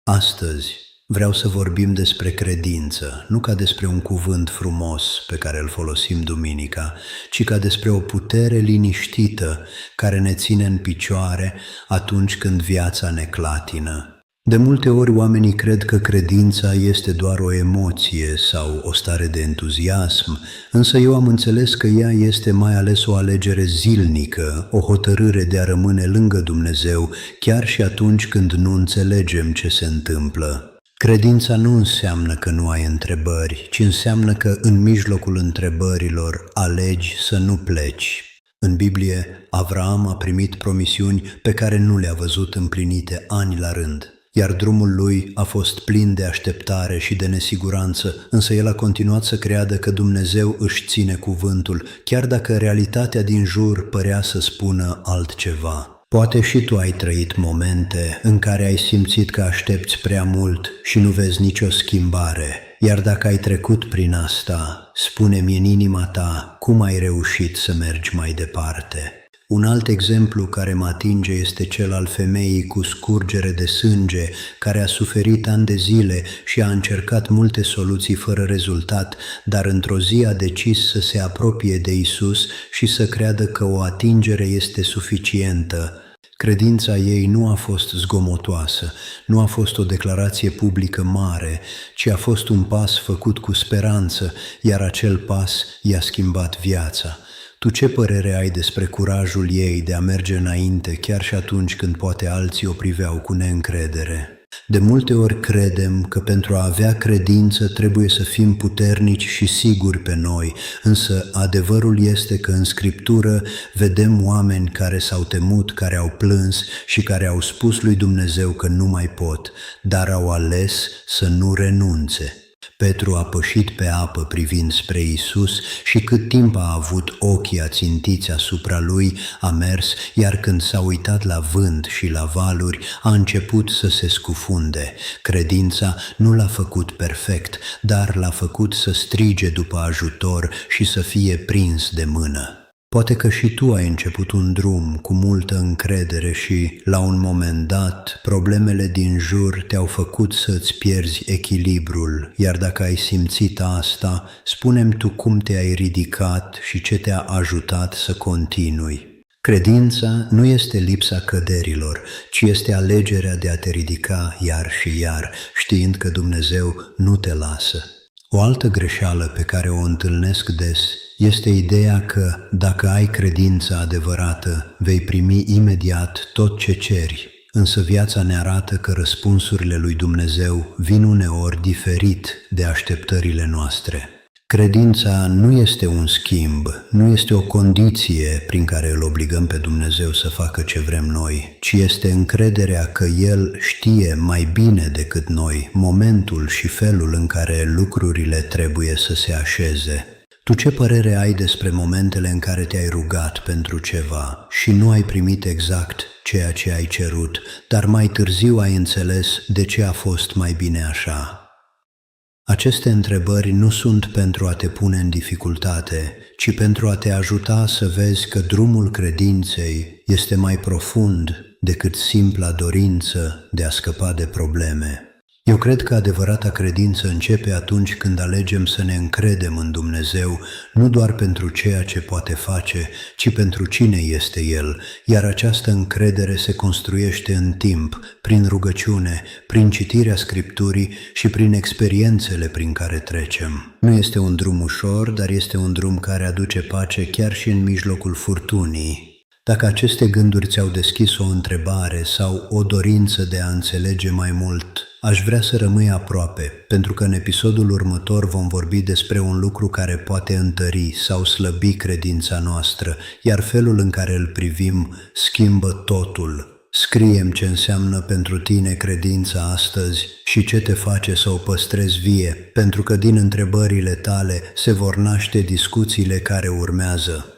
Astăzi vreau să vorbim despre credință, nu ca despre un cuvânt frumos pe care îl folosim duminica, ci ca despre o putere liniștită care ne ține în picioare atunci când viața ne clatină. De multe ori oamenii cred că credința este doar o emoție sau o stare de entuziasm, însă eu am înțeles că ea este mai ales o alegere zilnică, o hotărâre de a rămâne lângă Dumnezeu, chiar și atunci când nu înțelegem ce se întâmplă. Credința nu înseamnă că nu ai întrebări, ci înseamnă că în mijlocul întrebărilor alegi să nu pleci. În Biblie, Avraam a primit promisiuni pe care nu le-a văzut împlinite ani la rând, iar drumul lui a fost plin de așteptare și de nesiguranță, însă el a continuat să creadă că Dumnezeu își ține cuvântul, chiar dacă realitatea din jur părea să spună altceva. Poate și tu ai trăit momente în care ai simțit că aștepți prea mult și nu vezi nicio schimbare, iar dacă ai trecut prin asta, spune-mi în inima ta cum ai reușit să mergi mai departe. Un alt exemplu care mă atinge este cel al femeii cu scurgere de sânge, care a suferit ani de zile și a încercat multe soluții fără rezultat, dar într-o zi a decis să se apropie de Isus și să creadă că o atingere este suficientă. Credința ei nu a fost zgomotoasă, nu a fost o declarație publică mare, ci a fost un pas făcut cu speranță, iar acel pas i-a schimbat viața. Tu ce părere ai despre curajul ei de a merge înainte, chiar și atunci când poate alții o priveau cu neîncredere? De multe ori credem că pentru a avea credință trebuie să fim puternici și siguri pe noi, însă adevărul este că în Scriptură vedem oameni care s-au temut, care au plâns și care au spus lui Dumnezeu că nu mai pot, dar au ales să nu renunțe. Petru a pășit pe apă privind spre Isus și cât timp a avut ochii ațintiți asupra lui, a mers, iar când s-a uitat la vânt și la valuri, a început să se scufunde. Credința nu l-a făcut perfect, dar l-a făcut să strige după ajutor și să fie prins de mână. Poate că și tu ai început un drum cu multă încredere și, la un moment dat, problemele din jur te-au făcut să-ți pierzi echilibrul, iar dacă ai simțit asta, spune-mi tu cum te-ai ridicat și ce te-a ajutat să continui. Credința nu este lipsa căderilor, ci este alegerea de a te ridica iar și iar, știind că Dumnezeu nu te lasă. O altă greșeală pe care o întâlnesc des este ideea că, dacă ai credință adevărată, vei primi imediat tot ce ceri, însă viața ne arată că răspunsurile lui Dumnezeu vin uneori diferit de așteptările noastre. Credința nu este un schimb, nu este o condiție prin care îl obligăm pe Dumnezeu să facă ce vrem noi, ci este încrederea că El știe mai bine decât noi momentul și felul în care lucrurile trebuie să se așeze. Tu ce părere ai despre momentele în care te-ai rugat pentru ceva și nu ai primit exact ceea ce ai cerut, dar mai târziu ai înțeles de ce a fost mai bine așa? Aceste întrebări nu sunt pentru a te pune în dificultate, ci pentru a te ajuta să vezi că drumul credinței este mai profund decât simpla dorință de a scăpa de probleme. Eu cred că adevărata credință începe atunci când alegem să ne încredem în Dumnezeu, nu doar pentru ceea ce poate face, ci pentru cine este El, iar această încredere se construiește în timp, prin rugăciune, prin citirea Scripturii și prin experiențele prin care trecem. Nu este un drum ușor, dar este un drum care aduce pace chiar și în mijlocul furtunii. Dacă aceste gânduri ți-au deschis o întrebare sau o dorință de a înțelege mai mult, aș vrea să rămâi aproape, pentru că în episodul următor vom vorbi despre un lucru care poate întări sau slăbi credința noastră, iar felul în care îl privim schimbă totul. Scrie-mi ce înseamnă pentru tine credința astăzi și ce te face să o păstrezi vie, pentru că din întrebările tale se vor naște discuțiile care urmează.